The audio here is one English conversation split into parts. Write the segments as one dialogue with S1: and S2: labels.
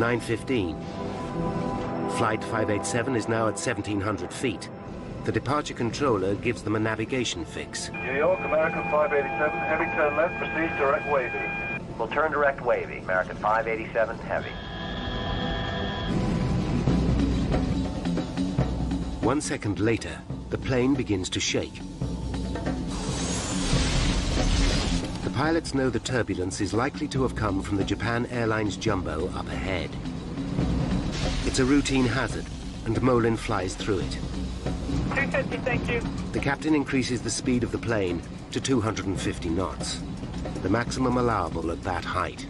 S1: 9:15. Flight 587 is now at 1,700 feet. The departure controller gives them a navigation fix.
S2: New York, American 587, heavy turn left, proceed direct wavy.
S3: We'll turn direct wavy, American 587, heavy.
S1: 1 second later, the plane begins to shake. The pilots know the turbulence is likely to have come from the Japan Airlines jumbo up ahead. It's a routine hazard, and Molin flies through it.
S4: 250, thank you.
S1: The captain increases the speed of the plane to 250 knots, the maximum allowable at that height.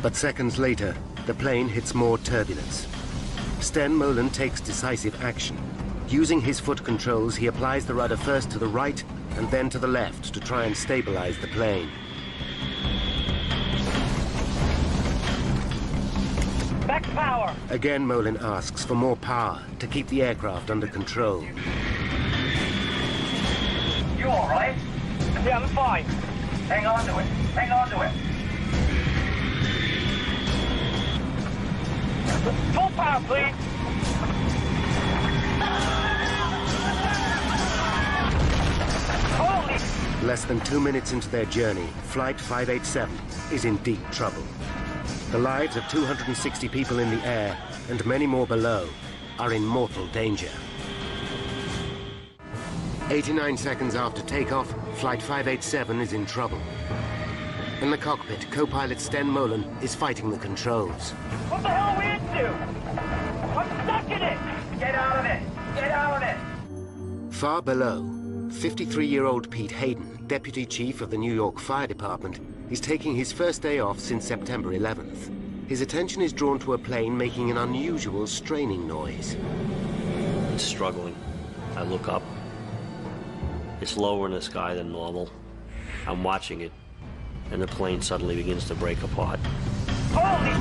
S1: But seconds later, the plane hits more turbulence. Sten Molin takes decisive action. Using his foot controls, he applies the rudder first to the right and then to the left to try and stabilize the plane.
S4: Back power.
S1: Again, Molin asks for more power to keep the aircraft under control.
S3: You all right?
S4: Yeah, I'm fine.
S3: Hang on to it. Hang on to it.
S4: Full power, please. Holy!
S1: Less than 2 minutes into their journey, Flight 587 is in deep trouble. The lives of 260 people in the air and many more below are in mortal danger. 89 seconds after takeoff, Flight 587 is in trouble. In the cockpit, co-pilot Sten Molin is fighting the controls.
S4: What the hell are we into? I'm stuck in it!
S3: Get out of it! Get out of it!
S1: Far below, 53-year-old Pete Hayden, deputy chief of the New York Fire Department, is taking his first day off since September 11th. His attention is drawn to a plane making an unusual straining noise.
S5: It's struggling. I look up. It's lower in the sky than normal. I'm watching it, and the plane suddenly begins to break apart.
S4: Holy!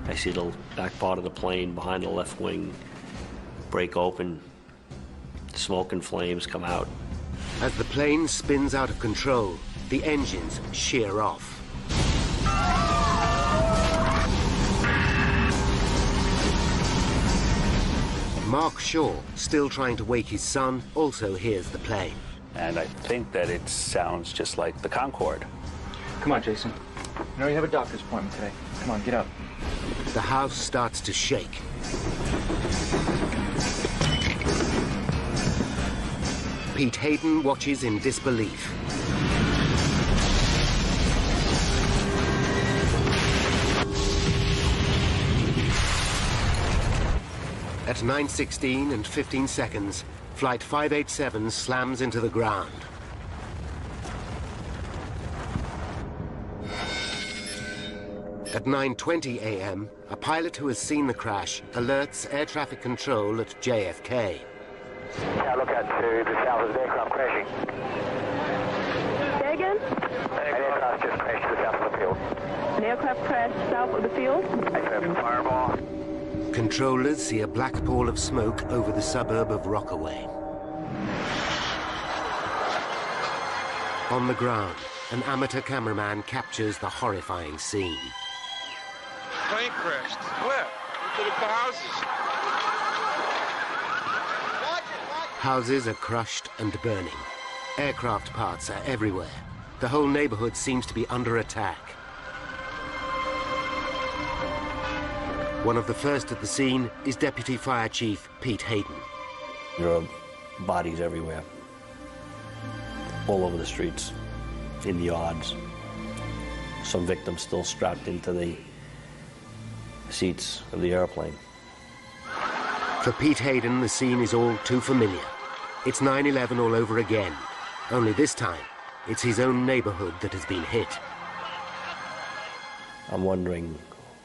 S5: I see the back part of the plane behind the left wing break open. Smoke and flames come out.
S1: As the plane spins out of control, the engines shear off. Mark Shaw, still trying to wake his son, also hears the plane.
S6: And I think that it sounds just like the Concorde.
S7: Come on, Jason. I know you have a doctor's appointment today. Come on, get up.
S1: The house starts to shake. Pete Hayden watches in disbelief. At 9:16 and 15 seconds, Flight 587 slams into the ground. At 9:20 a.m., a pilot who has seen the crash alerts air traffic control at JFK.
S3: Yeah, look out to the south of the aircraft crashing.
S8: Say again?
S3: An aircraft just crashed to the south of the field.
S8: An aircraft crashed south of the field?
S3: Fireball.
S1: Controllers see a black pall of smoke over the suburb of Rockaway. On the ground, an amateur cameraman captures the horrifying scene.
S2: Plane crashed. Where? Into the houses.
S1: Houses are crushed and burning. Aircraft parts are everywhere. The whole neighborhood seems to be under attack. One of the first at the scene is Deputy Fire Chief Pete Hayden.
S5: There are bodies everywhere, all over the streets, in the yards. Some victims still strapped into the seats of the airplane.
S1: For Pete Hayden, the scene is all too familiar. It's 9/11 all over again. Only this time, it's his own neighborhood that has been hit.
S5: I'm wondering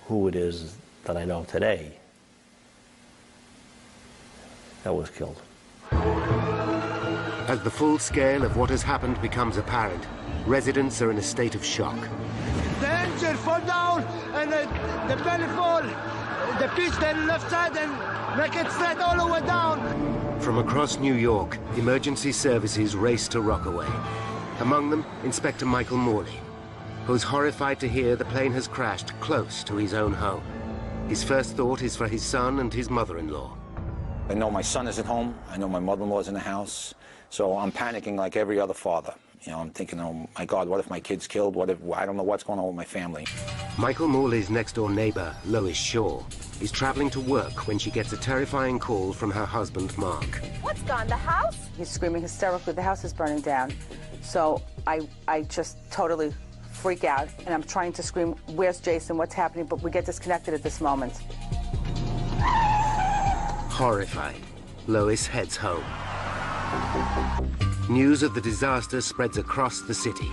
S5: who it is that I know today that was killed.
S1: As the full scale of what has happened becomes apparent, residents are in a state of shock.
S9: The engine fall down and the belly fall, the pitch the left side and make it straight all the way down.
S1: From across New York, emergency services race to Rockaway. Among them, Inspector Michael Morley, who's horrified to hear the plane has crashed close to his own home. His first thought is for his son and his mother-in-law.
S10: I know my son isn't home. I know my mother-in-law's in the house. So I'm panicking like every other father. You know, I'm thinking, oh my God, what if my kid's killed? What if, I don't know what's going on with my family.
S1: Michael Morley's next-door neighbor, Lois Shaw, is traveling to work when she gets a terrifying call from her husband, Mark.
S11: What's gone, the house? He's screaming hysterically, the house is burning down. So I just totally freak out, and I'm trying to scream, where's Jason, what's happening? But we get disconnected at this moment.
S1: Horrified, Lois heads home. News of the disaster spreads across the city.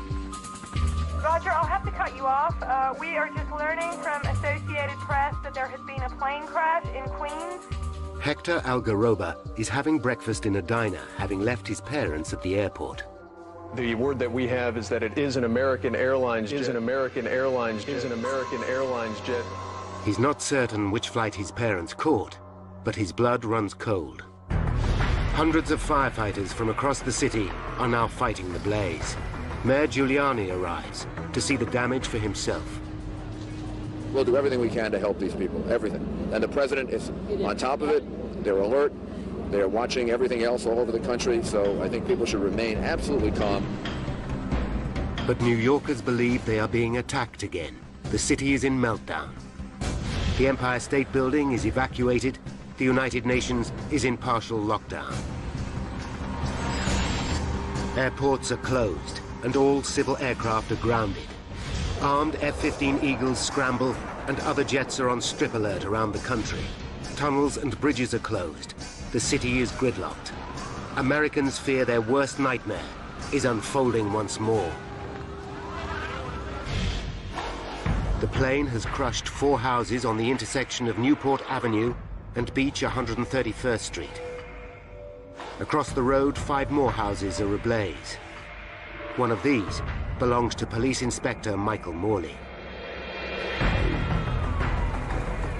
S8: Roger, I'll have to cut you off. We are just learning from Associated Press that there has been a plane crash in Queens.
S1: Hector Algaroba is having breakfast in a diner, having left his parents at the airport.
S12: The word that we have is that it is an American Airlines jet.
S1: He's not certain which flight his parents caught, but his blood runs cold. Hundreds of firefighters from across the city are now fighting the blaze. Mayor Giuliani arrives to see the damage for himself.
S13: We'll do everything we can to help these people, everything. And the president is on top of it. They're alert. They're watching everything else all over the country, so I think people should remain absolutely calm.
S1: But New Yorkers believe they are being attacked again. The city is in meltdown. The Empire State Building is evacuated. The United Nations is in partial lockdown. Airports are closed, and all civil aircraft are grounded. Armed F-15 Eagles scramble, and other jets are on strip alert around the country. Tunnels and bridges are closed. The city is gridlocked. Americans fear their worst nightmare is unfolding once more. The plane has crushed 4 houses on the intersection of Newport Avenue and Beach 131st Street. Across the road, 5 more houses are ablaze. One of these belongs to Police Inspector Michael Morley.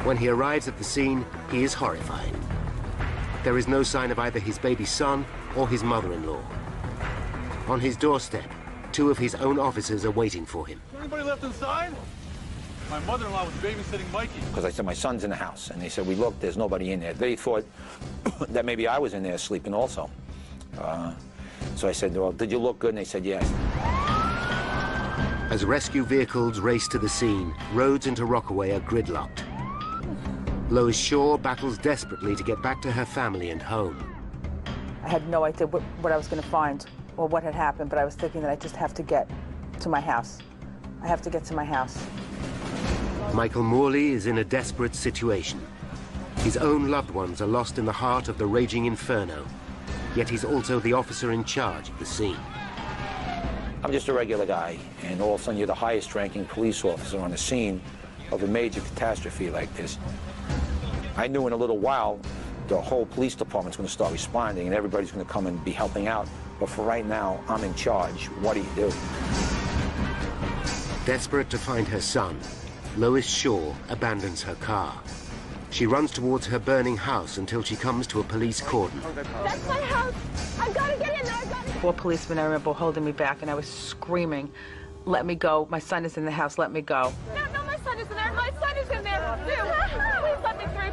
S1: When he arrives at the scene, he is horrified. There is no sign of either his baby son or his mother-in-law. On his doorstep, 2 of his own officers are waiting for him.
S14: Anybody left inside? My mother-in-law was babysitting Mikey.
S10: Because I said, my son's in the house. And they said, we looked, there's nobody in there. They thought that maybe I was in there sleeping also. So I said, well, did you look good? And they said, yes.
S1: As rescue vehicles race to the scene, roads into Rockaway are gridlocked. Lois Shaw battles desperately to get back to her family and home.
S11: I had no idea what I was going to find or what had happened, but I was thinking that I just have to get to my house. I have to get to my house.
S1: Michael Morley is in a desperate situation. His own loved ones are lost in the heart of the raging inferno, yet he's also the officer in charge of the scene.
S10: I'm just a regular guy, and all of a sudden you're the highest-ranking police officer on the scene of a major catastrophe like this. I knew in a little while the whole police department's going to start responding and everybody's going to come and be helping out, but for right now, I'm in charge. What do you do?
S1: Desperate to find her son, Lois Shaw abandons her car. She runs towards her burning house until she comes to a police cordon.
S8: That's my house! I've got to get in there! I've got to...
S11: 4 policemen, I remember, holding me back, and I was screaming, let me go. My son is in the house. Let me go.
S8: No, my son is in there. My son is in there, too. Please let me through.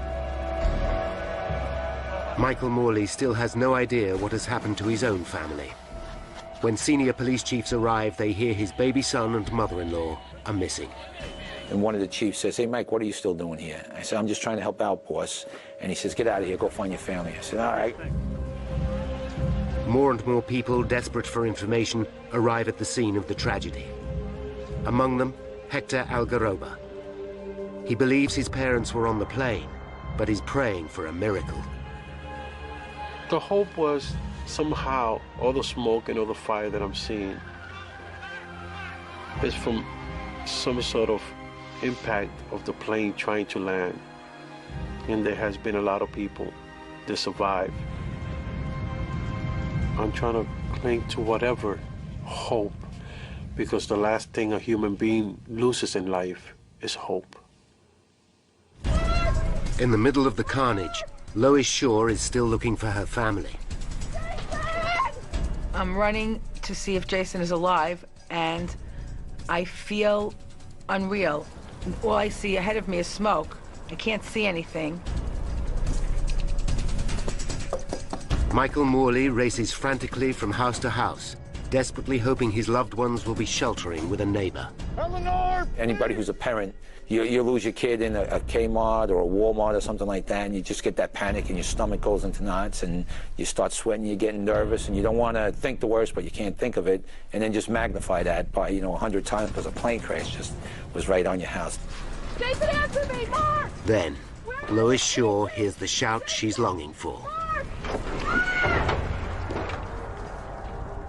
S1: Michael Morley still has no idea what has happened to his own family. When senior police chiefs arrive, they hear his baby son and mother-in-law are missing.
S10: And one of the chiefs says, hey, Mike, what are you still doing here? I said, I'm just trying to help out, boss. And he says, get out of here, go find your family. I said, all right.
S1: More and more people, desperate for information, arrive at the scene of the tragedy. Among them, Hector Algaroba. He believes his parents were on the plane, but is praying for a miracle.
S15: The hope was somehow all the smoke and all the fire that I'm seeing is from some sort of impact of the plane trying to land. And there has been a lot of people that survive. I'm trying to cling to whatever hope, because the last thing a human being loses in life is hope.
S1: In the middle of the carnage, Lois Shaw is still looking for her family.
S11: I'm running to see if Jason is alive, and I feel unreal. All I see ahead of me is smoke. I can't see anything.
S1: Michael Morley races frantically from house to house, desperately hoping his loved ones will be sheltering with a neighbor.
S10: Eleanor! Anybody who's a parent, you lose your kid in a Kmart or a Walmart or something like that, and you just get that panic and your stomach goes into knots and you start sweating, you're getting nervous, and you don't want to think the worst, but you can't think of it, and then just magnify that by, 100 times because a plane crash just was right on your house.
S4: Jason, answer me, Mark!
S1: Then, Lois Shaw hears the shout she's longing for.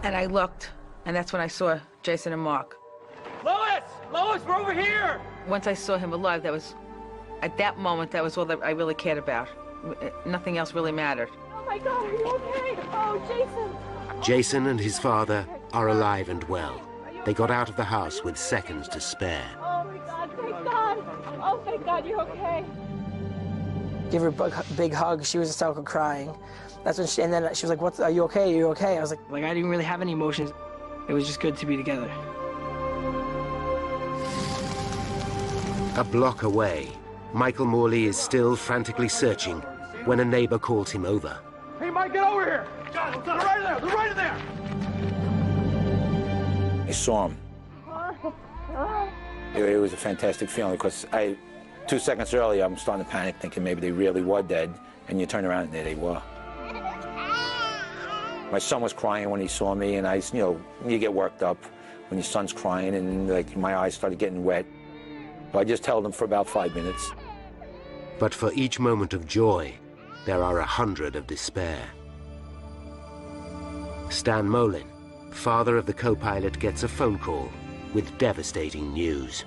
S11: And I looked, and that's when I saw Jason and Mark.
S4: Lois! Lois, we're over here!
S11: Once I saw him alive, at that moment, that was all that I really cared about. Nothing else really mattered.
S4: Oh my God, are you okay? Oh, Jason!
S1: Jason and his father are alive and well. They got out of the house with seconds to spare.
S4: Oh my God, thank God! Oh, thank God, you're okay.
S16: Give her a big hug. She was hysterical crying. That's when and then she was like, "What? Are you okay? Are you okay?" I was like I didn't really have any emotions. It was just good to be together.
S1: A block away, Michael Morley is still frantically searching when a neighbor calls him over.
S14: Hey, Mike, get over here! They're right in there! They're right in there!
S10: I saw him. It was a fantastic feeling because 2 seconds earlier, I'm starting to panic, thinking maybe they really were dead, and you turn around and there they were. My son was crying when he saw me, and you get worked up when your son's crying, and my eyes started getting wet. So I just held him for about 5 minutes.
S1: But for each moment of joy, there are 100 of despair. Stan Molin, father of the co-pilot, gets a phone call with devastating news.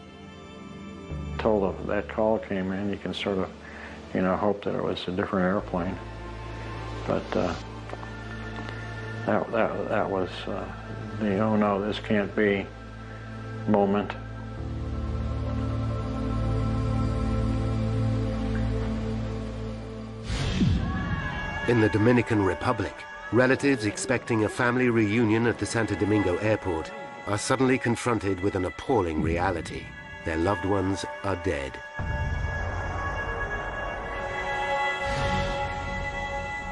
S17: Told him that call came in, you can sort of, hope that it was a different airplane. But that was the oh no, this can't be moment.
S1: In the Dominican Republic, relatives expecting a family reunion at the Santo Domingo airport are suddenly confronted with an appalling reality. Their loved ones are dead.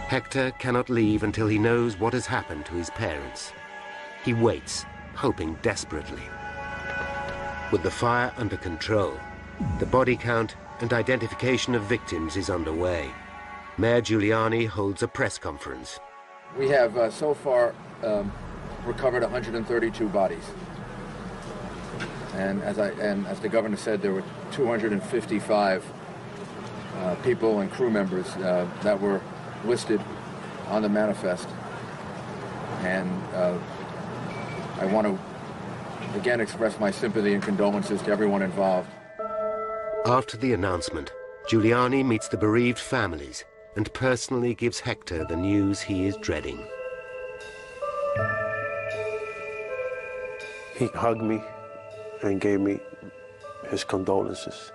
S1: Hector cannot leave until he knows what has happened to his parents. He waits, hoping desperately. With the fire under control, the body count and identification of victims is underway. Mayor Giuliani holds a press conference.
S13: We have so far recovered 132 bodies. And as the governor said, there were 255 people and crew members that were listed on the manifest. And I want to again express my sympathy and condolences to everyone involved.
S1: After the announcement, Giuliani meets the bereaved families and personally gives Hector the news he is dreading.
S15: He hugged me and gave me his condolences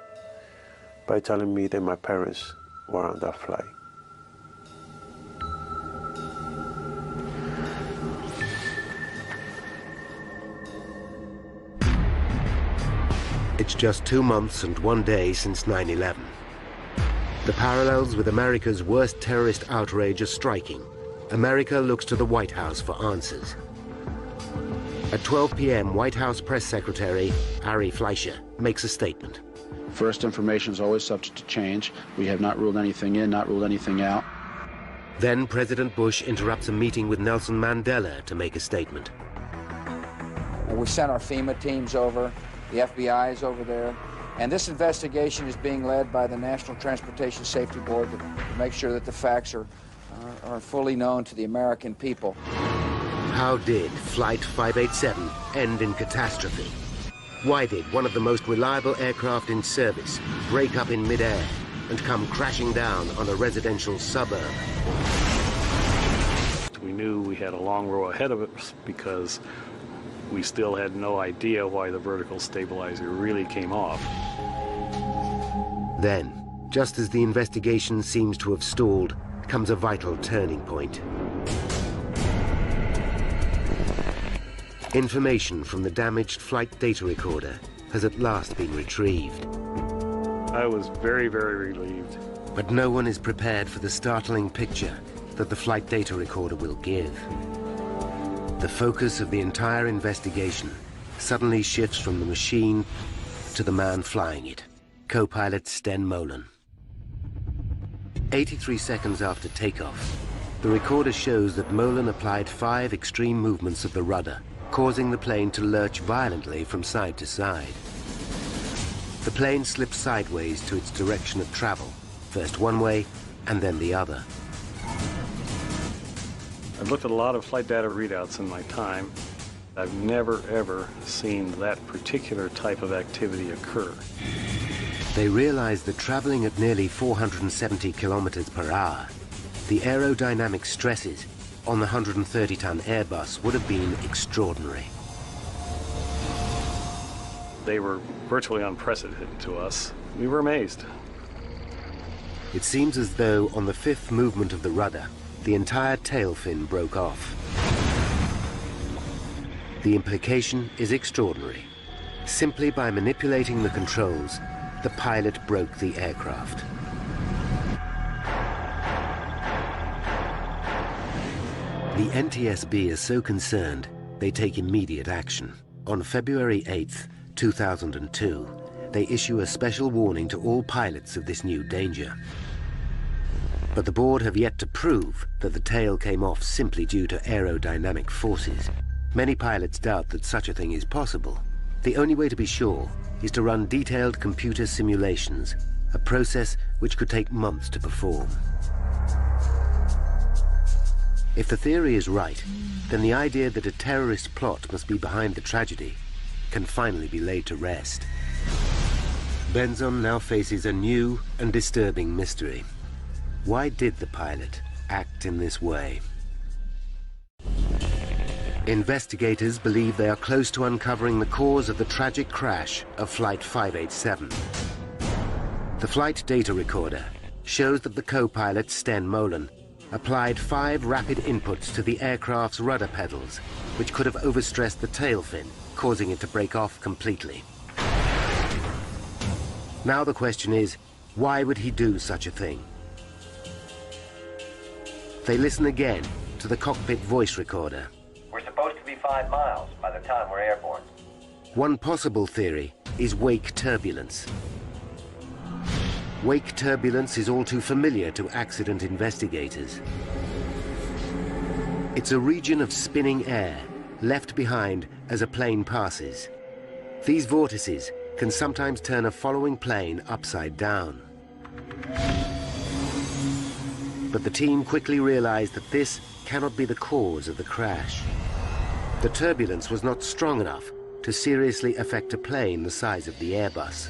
S15: by telling me that my parents were on that flight.
S1: It's just 2 months and 1 day since 9/11. The parallels with America's worst terrorist outrage are striking. America looks to the White House for answers. At 12 p.m., White House Press Secretary Ari Fleischer makes a statement.
S18: First, information is always subject to change. We have not ruled anything in, not ruled anything out.
S1: Then President Bush interrupts a meeting with Nelson Mandela to make a statement.
S10: We sent our FEMA teams over, the FBI is over there, and this investigation is being led by the National Transportation Safety Board to make sure that the facts are fully known to the American people.
S1: How did Flight 587 end in catastrophe? Why did one of the most reliable aircraft in service break up in midair and come crashing down on a residential suburb?
S15: We knew we had a long row ahead of us because we still had no idea why the vertical stabilizer really came off.
S1: Then, just as the investigation seems to have stalled, comes a vital turning point. Information from the damaged flight data recorder has at last been retrieved.
S15: I was very, very relieved.
S1: But no one is prepared for the startling picture that the flight data recorder will give. The focus of the entire investigation suddenly shifts from the machine to the man flying it, co-pilot Sten Molen. 83 seconds after takeoff, the recorder shows that Molen applied 5 extreme movements of the rudder, causing the plane to lurch violently from side to side. The plane slips sideways to its direction of travel, first one way and then the other.
S15: I've looked at a lot of flight data readouts in my time. I've never, ever seen that particular type of activity occur.
S1: They realized that traveling at nearly 470 kilometers per hour, the aerodynamic stresses on the 130-ton Airbus would have been extraordinary.
S15: They were virtually unprecedented to us. We were amazed.
S1: It seems as though on the 5th movement of the rudder, the entire tail fin broke off. The implication is extraordinary. Simply by manipulating the controls, the pilot broke the aircraft. The NTSB is so concerned, they take immediate action. On February 8th, 2002, they issue a special warning to all pilots of this new danger. But the board have yet to prove that the tail came off simply due to aerodynamic forces. Many pilots doubt that such a thing is possible. The only way to be sure is to run detailed computer simulations, a process which could take months to perform. If the theory is right, then the idea that a terrorist plot must be behind the tragedy can finally be laid to rest. Benson now faces a new and disturbing mystery. Why did the pilot act in this way? Investigators believe they are close to uncovering the cause of the tragic crash of Flight 587. The flight data recorder shows that the co-pilot, Sten Molen, applied 5 rapid inputs to the aircraft's rudder pedals, which could have overstressed the tail fin, causing it to break off completely. Now the question is, why would he do such a thing? They listen again to the cockpit voice recorder.
S3: We're supposed to be 5 miles by the time we're airborne.
S1: One possible theory is wake turbulence. Wake turbulence is all too familiar to accident investigators. It's a region of spinning air left behind as a plane passes. These vortices can sometimes turn a following plane upside down. But the team quickly realized that this cannot be the cause of the crash. The turbulence was not strong enough to seriously affect a plane the size of the Airbus.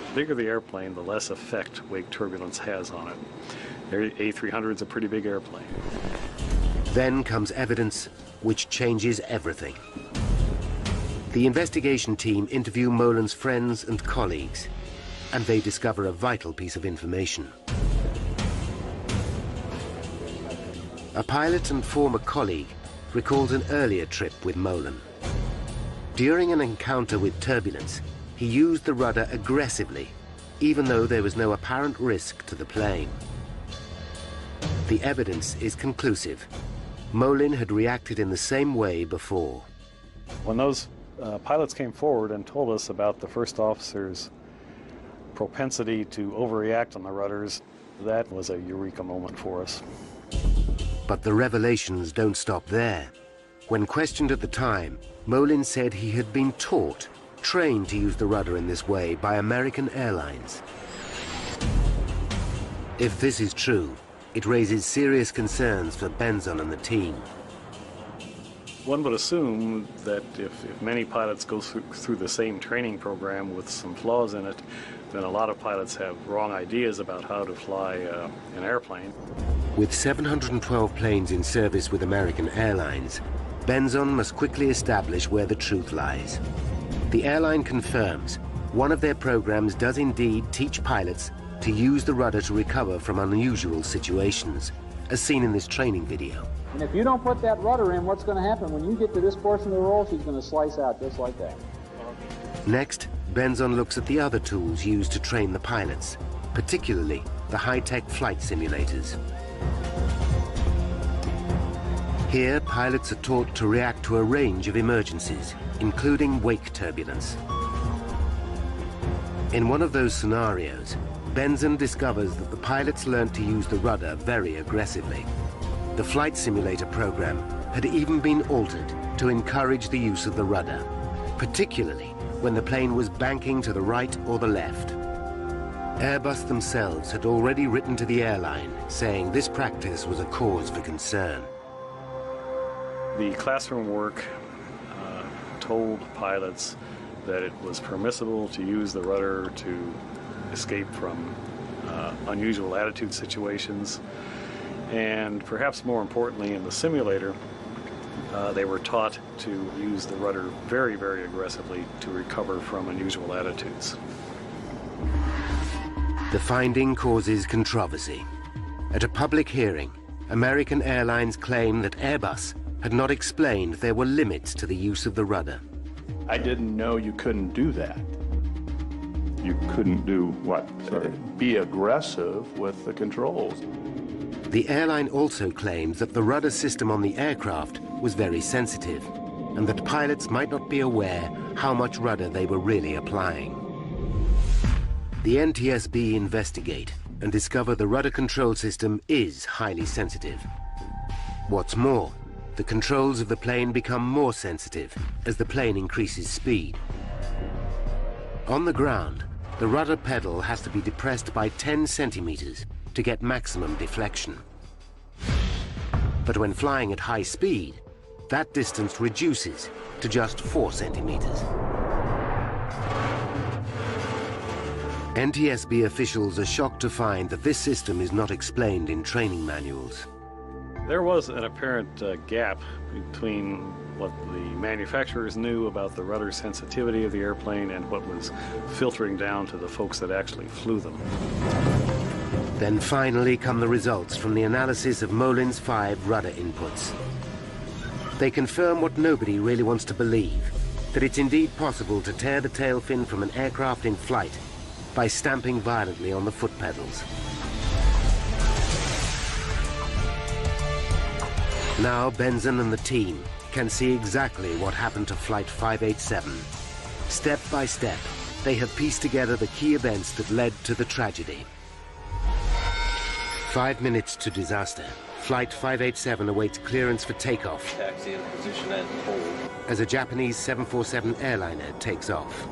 S15: The bigger the airplane, the less effect wake turbulence has on it. The A300 is a pretty big airplane.
S1: Then comes evidence which changes everything. The investigation team interview Molen's friends and colleagues, and they discover a vital piece of information. A pilot and former colleague recalls an earlier trip with Molen. During an encounter with turbulence, he used the rudder aggressively, even though there was no apparent risk to the plane. The evidence is conclusive. Molen had reacted in the same way before.
S15: When those pilots came forward and told us about the first officer's propensity to overreact on the rudders, that was a eureka moment for us.
S1: But the revelations don't stop there. When questioned at the time, Molen said he had been trained to use the rudder in this way by American Airlines. If this is true, it raises serious concerns for Benson and the team.
S15: One would assume that if many pilots go through the same training program with some flaws in it, then a lot of pilots have wrong ideas about how to fly an airplane.
S1: With 712 planes in service with American Airlines, Benson must quickly establish where the truth lies. The airline confirms one of their programs does indeed teach pilots to use the rudder to recover from unusual situations, as seen in this training video.
S17: And if you don't put that rudder in, what's going to happen? When you get to this portion of the roll, she's going to slice out just like that.
S1: Next, Benzon looks at the other tools used to train the pilots, particularly the high-tech flight simulators. Here, pilots are taught to react to a range of emergencies, including wake turbulence. In one of those scenarios, Benzon discovers that the pilots learned to use the rudder very aggressively. The flight simulator program had even been altered to encourage the use of the rudder, particularly when the plane was banking to the right or the left. Airbus themselves had already written to the airline saying this practice was a cause for concern.
S15: The classroom work told pilots that it was permissible to use the rudder to escape from unusual attitude situations. And perhaps more importantly, in the simulator, they were taught to use the rudder very, very aggressively to recover from unusual attitudes.
S1: The finding causes controversy. At a public hearing, American Airlines claim that Airbus had not explained there were limits to the use of the rudder.
S19: I didn't know you couldn't do that. You couldn't do what? Be aggressive with the controls.
S1: The airline also claims that the rudder system on the aircraft was very sensitive, and that pilots might not be aware how much rudder they were really applying. The NTSB investigate and discover the rudder control system is highly sensitive. What's more, the controls of the plane become more sensitive as the plane increases speed. On the ground, the rudder pedal has to be depressed by 10 centimeters to get maximum deflection. But when flying at high speed, that distance reduces to just 4 centimeters. NTSB officials are shocked to find that this system is not explained in training manuals.
S15: There was an apparent gap between what the manufacturers knew about the rudder sensitivity of the airplane and what was filtering down to the folks that actually flew them.
S1: Then finally come the results from the analysis of Molin's 5 rudder inputs. They confirm what nobody really wants to believe, that it's indeed possible to tear the tail fin from an aircraft in flight by stamping violently on the foot pedals. Now Benzon and the team can see exactly what happened to Flight 587. Step by step, they have pieced together the key events that led to the tragedy. 5 minutes to disaster. Flight 587 awaits clearance for takeoff.
S5: Taxi in position and hold.
S1: As a Japanese 747 airliner takes off.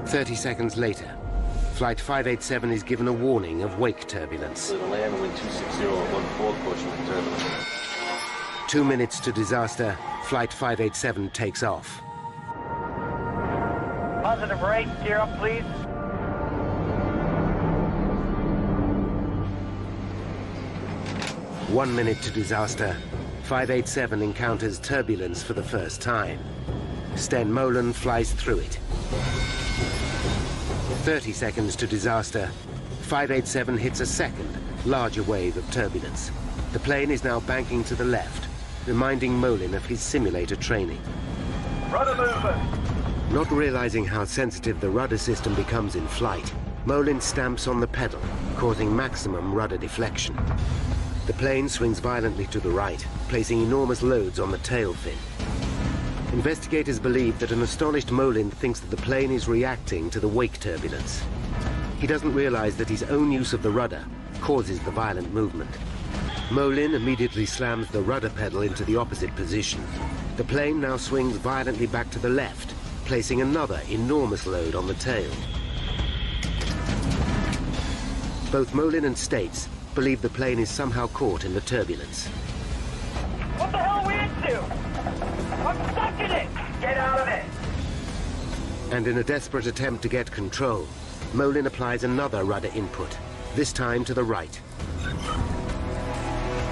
S1: 30 seconds later, Flight 587 is given a warning of wake turbulence.
S5: So the land wind 260 at 14 portion of turbulence.
S1: 2 minutes to disaster, Flight 587 takes off.
S4: Positive right, gear up please.
S1: One minute to disaster, 587 encounters turbulence for the first time. Sten Molen flies through it. 30 seconds to disaster, 587 hits a second, larger wave of turbulence. The plane is now banking to the left, reminding Molen of his simulator training.
S4: Rudder movement.
S1: Not realizing how sensitive the rudder system becomes in flight, Molen stamps on the pedal, causing maximum rudder deflection. The plane swings violently to the right, placing enormous loads on the tail fin. Investigators believe that an astonished Molen thinks that the plane is reacting to the wake turbulence. He doesn't realize that his own use of the rudder causes the violent movement. Molen immediately slams the rudder pedal into the opposite position. The plane now swings violently back to the left, placing another enormous load on the tail. Both Molen and States believe the plane is somehow caught in the turbulence.
S4: What the hell are we into? I'm stuck in it! Get out of it!
S1: And in a desperate attempt to get control, Molen applies another rudder input, this time to the right.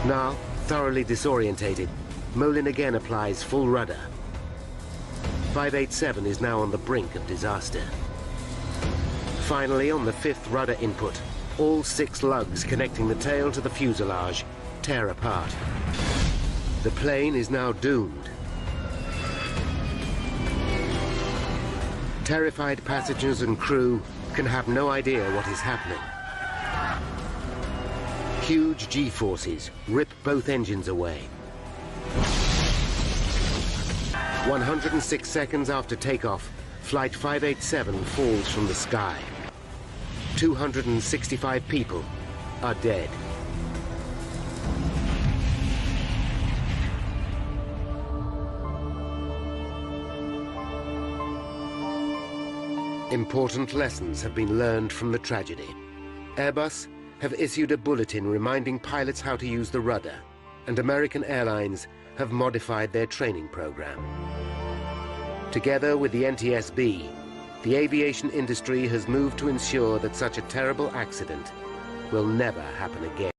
S1: Now, thoroughly disorientated, Molen again applies full rudder. 587 is now on the brink of disaster. Finally, on the 5th rudder input, All 6 lugs connecting the tail to the fuselage tear apart. The plane is now doomed. Terrified passengers and crew can have no idea what is happening. Huge G-forces rip both engines away. 106 seconds after takeoff, Flight 587 falls from the sky. 265 people are dead. Important lessons have been learned from the tragedy. Airbus have issued a bulletin reminding pilots how to use the rudder, and American Airlines have modified their training program. Together with the NTSB, the aviation industry has moved to ensure that such a terrible accident will never happen again.